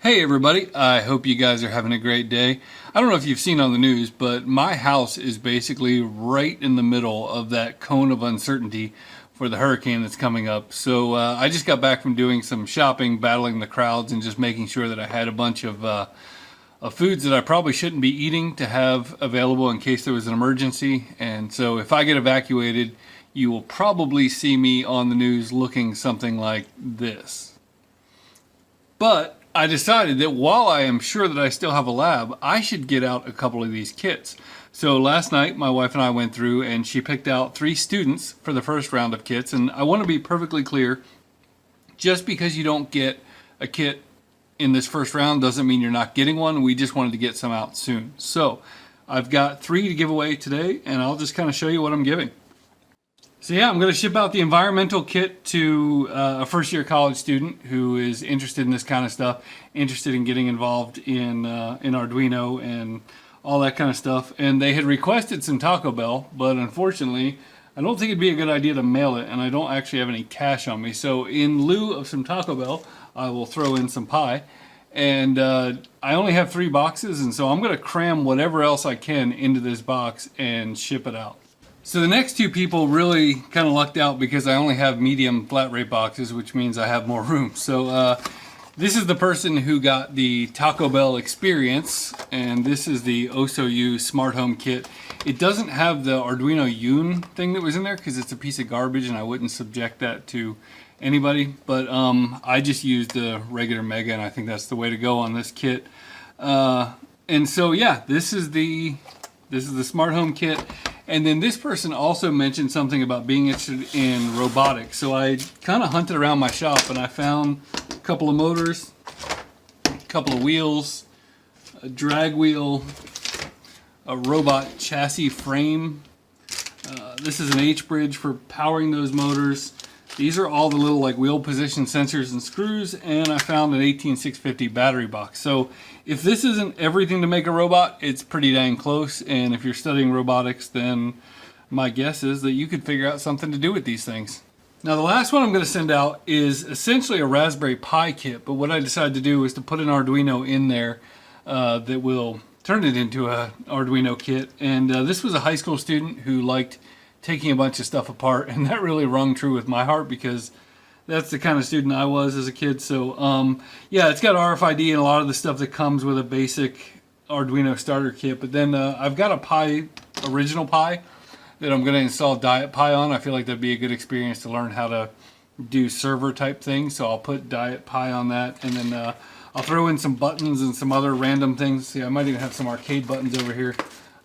Hey everybody, I hope you guys are having a great day. I don't know if you've seen on the news, but my house is basically right in the middle of that cone of uncertainty for the hurricane that's coming up. So I just got back from doing some shopping, battling the crowds, and just making sure that I had a bunch of foods that I probably shouldn't be eating to have available in case there was an emergency. And so if I get evacuated, you will probably see me on the news looking something like this. But I decided that while I am sure that I still have a lab, I should get out a couple of these kits. So last night, my wife and I went through and she picked out 3 students for the first round of kits. And I want to be perfectly clear, just because you don't get a kit in this first round doesn't mean you're not getting one. We just wanted to get some out soon. So I've got 3 to give away today, and I'll just kind of show you what I'm giving. So yeah, I'm going to ship out the environmental kit to a first-year college student who is interested in this kind of stuff, interested in getting involved in Arduino and all that kind of stuff. And they had requested some Taco Bell, but unfortunately, I don't think it'd be a good idea to mail it, and I don't actually have any cash on me. So in lieu of some Taco Bell, I will throw in some pie. And I only have 3 boxes, and so I'm going to cram whatever else I can into this box and ship it out. So the next 2 people really kind of lucked out because I only have medium flat rate boxes, which means I have more room. So this is the person who got the Taco Bell experience, and this is the OSOU Smart Home Kit. It doesn't have the Arduino Yun thing that was in there because it's a piece of garbage and I wouldn't subject that to anybody. But I just used the regular Mega, and I think that's the way to go on this kit. And so yeah, this is the Smart Home Kit. And then this person also mentioned something about being interested in robotics. So I kind of hunted around my shop and I found a couple of motors, a couple of wheels, a drag wheel, a robot chassis frame. This is an H-bridge for powering those motors. These are all the little like wheel position sensors and screws, and I found an 18650 battery box. So if this isn't everything to make a robot, it's pretty dang close. And if you're studying robotics, then my guess is that you could figure out something to do with these things. Now the last one I'm going to send out is essentially a Raspberry Pi kit, but what I decided to do is to put an Arduino in there that will turn it into an Arduino kit. And this was a high school student who liked taking a bunch of stuff apart, and that really rung true with my heart because that's the kind of student I was as a kid. So yeah, it's got RFID and a lot of the stuff that comes with a basic Arduino starter kit. But then I've got a Pi, original Pi, that I'm going to install Diet Pi on. I feel like that'd be a good experience to learn how to do server type things. So I'll put Diet Pi on that, and then I'll throw in some buttons and some other random things. See, I might even have some arcade buttons over here.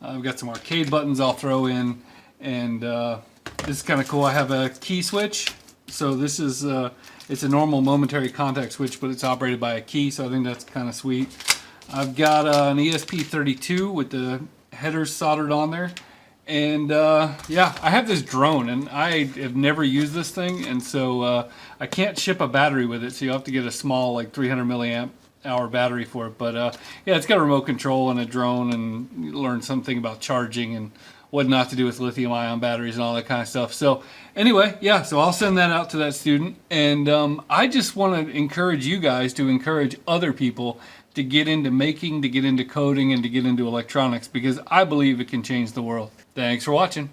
I've got some arcade buttons I'll throw in. And this is kind of cool. I have a key switch. So this is it's a normal momentary contact switch, but it's operated by a key. So I think that's kind of sweet. I've got an ESP32 with the headers soldered on there. And yeah, I have this drone, and I have never used this thing, and so I can't ship a battery with it. So you have to get a small, like 300 milliamp hour battery for it. But yeah, it's got a remote control and a drone, and you learn something about charging and what not to do with lithium-ion batteries and all that kind of stuff. So anyway, yeah, so I'll send that out to that student. And I just want to encourage you guys to encourage other people to get into making, to get into coding, and to get into electronics, because I believe it can change the world. Thanks for watching.